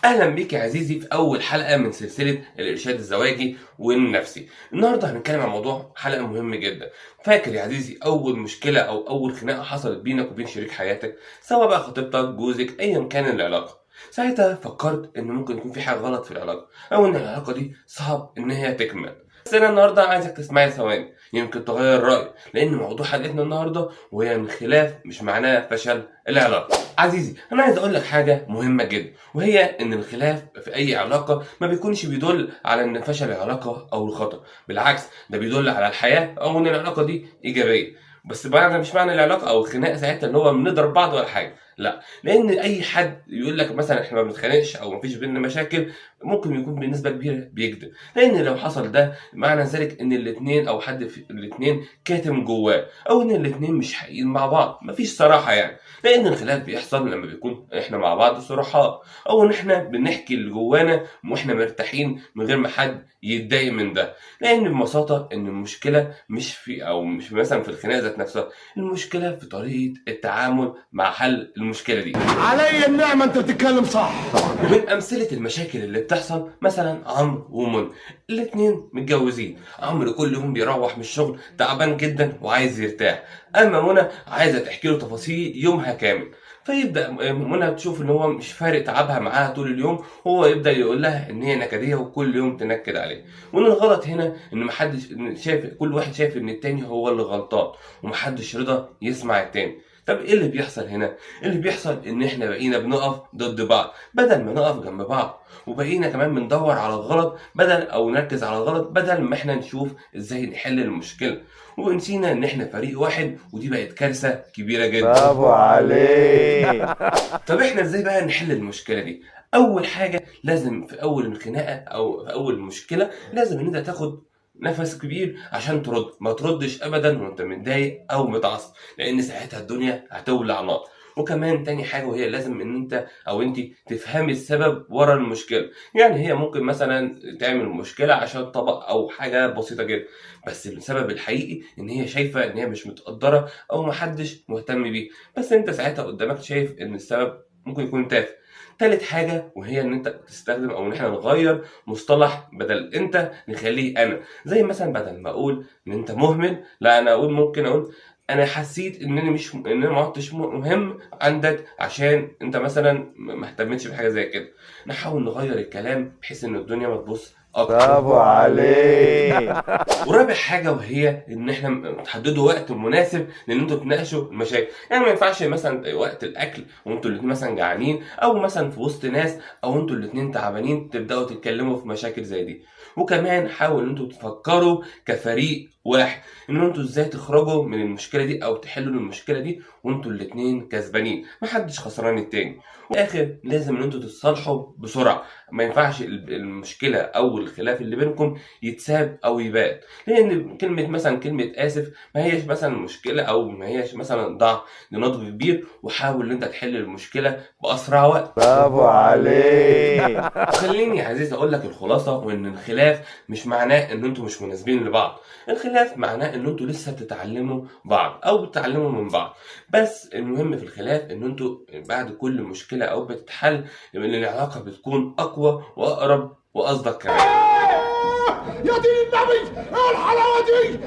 اهلا بيك يا عزيزي في اول حلقه من سلسله الارشاد الزواجي والنفسي. النهارده هنتكلم عن موضوع حلقه مهم جدا. فاكر يا عزيزي اول مشكله او اول خناقه حصلت بينك وبين شريك حياتك، سواء بقى خطيبتك جوزك ايا كان العلاقه؟ ساعتها فكرت ان ممكن يكون في حاجه غلط في العلاقه، او ان العلاقه دي صعب ان هي تكمل. بس انا النهارده عايزك تسمعي ثواني يمكن تغير رايك، لان موضوع حلقتنا النهارده وهي الخلاف مش معناه فشل العلاقه. عزيزي انا عايز اقول لك حاجه مهمه جدا، وهي ان الخلاف في اي علاقه ما بيكونش بيدل على ان فشل العلاقه او الخطأ، بالعكس ده بيدل على الحياه او ان العلاقه دي ايجابيه. بس مش معنى العلاقه او الخناقه ساعتها ان هو بنضرب بعض ولا حاجه، لا، لان اي حد يقول لك مثلا احنا ما بنتخانقش او ما فيش بينا مشاكل ممكن يكون بنسبه كبيره بيكذب، لان لو حصل ده معنى ذلك ان الاثنين او حد في الاثنين كاتم جواه، او ان الاثنين مش حقيقيين مع بعض، مفيش صراحه يعني. لان الخلاف بيحصل لما بيكون احنا مع بعض صرحاء، او ان احنا بنحكي اللي جوانا واحنا مرتاحين من غير ما حد يتضايق من ده. لان ببساطه ان المشكله مش في او مش مثلا في الخناقه ذات نفسها، المشكله في طريقه التعامل مع حل المشكله دي. علي النعمة انت بتتكلم صح. ومن امثله المشاكل اللي بتحصل مثلا عمرو ومنى، الاتنين متجوزين. عمرو كل يوم بيروح من الشغل تعبان جدا وعايز يرتاح، اما منى عايزه تحكي له تفاصيل يومها كامل. فيبدا منى تشوف ان هو مش فارق تعبها معاها طول اليوم، وهو يبدا يقول لها ان هي نكديه وكل يوم تنكد عليه. وان الغلط هنا ان محدش شايف، كل واحد شايف ان التاني هو اللي غلطان، ومحدش رضى يسمع التاني. طب ايه اللي بيحصل هنا؟ اللي بيحصل ان احنا بقينا بنقف ضد بعض بدل ما نقف جنب بعض، وبقينا كمان بندور على الغلط بدل او نركز على الغلط بدل ما احنا نشوف ازاي نحل المشكله. ونسينا ان احنا فريق واحد، ودي بقت كارثه كبيره جدا. برافو عليك. طب احنا ازاي بقى نحل المشكله دي؟ اول حاجه لازم في اول الخناقه او في اول المشكله لازم ان انت تاخد نفس كبير عشان ترد. ما تردش ابدا وانت متضايق او متعصب، لان ساعتها الدنيا هتولع نار. وكمان تاني حاجه وهي لازم ان انت او انت تفهمي السبب ورا المشكله. يعني هي ممكن مثلا تعمل مشكله عشان طبق او حاجه بسيطه جدا، بس السبب الحقيقي ان هي شايفه ان هي مش متقدره او محدش مهتم بيها، بس انت ساعتها قدامك شايف ان السبب ممكن يكون تافه. تالت حاجة وهي ان انت تستخدم او ان احنا نغير مصطلح، بدل انت نخليه انا. زي مثلا بدل ما اقول ان انت مهمل، لا انا ممكن اقول انا حسيت ان انا ما عدتش مهم عندك عشان انت مثلا ما اهتمتش بحاجة زي كده. نحاول نغير الكلام بحيث ان الدنيا ما تبص اكتر. برافو عليك. ورابع حاجة وهي ان احنا تحددوا وقت مناسب لان انتوا تناقشوا المشاكل. يعني ما ينفعش مثلا وقت الاكل وانتوا الاتنين مثلا جعانين، او مثلا في وسط ناس، او انتوا الاتنين تعبانين تبداوا تتكلموا في مشاكل زي دي. وكمان حاولوا ان انتوا تفكروا كفريق واحد ان انتوا ازاي تخرجوا من المشكله دي او تحلوا المشكله دي وانتوا الاتنين كسبانين، محدش خسران التاني. واخر لازم ان انتوا تتصالحوا بسرعه. ما ينفعش المشكله او الخلاف اللي بينكم يتساب او يبات، لان كلمه اسف ما هيش مثلا مشكله او ما هيش مثلا ضعف، دي نضج كبير. وحاول ان انت تحل المشكله باسرع وقت. برافو عليك. خليني يا عزيزي اقول لك الخلاصه، وان الخلاف مش معناه ان انتوا مش مناسبين لبعض. الخلاف معناه ان انتوا لسه بتتعلموا بعض او بتتعلموا من بعض. بس المهم في الخلاف ان انتوا بعد كل مشكله او بتتحل ان العلاقه بتكون اقوى واقرب واصدق كمان. يا دين النبي، ايه الحلاوة دي؟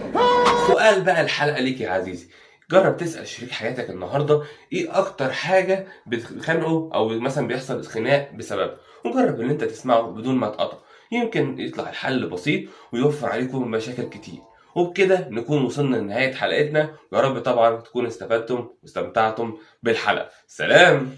سؤال بقى الحلقة ليك يا عزيزي، جرب تسأل شريك حياتك النهاردة ايه اكتر حاجة بتخانقه او مثلا بيحصل خناق بسببها، وجرب ان انت تسمعه بدون ما تقطع. يمكن يطلع الحل بسيط ويوفر عليكم مشاكل كتير. وبكده نكون وصلنا لنهاية حلقتنا، ويا رب طبعا تكونوا استفدتم واستمتعتم بالحلقة. سلام.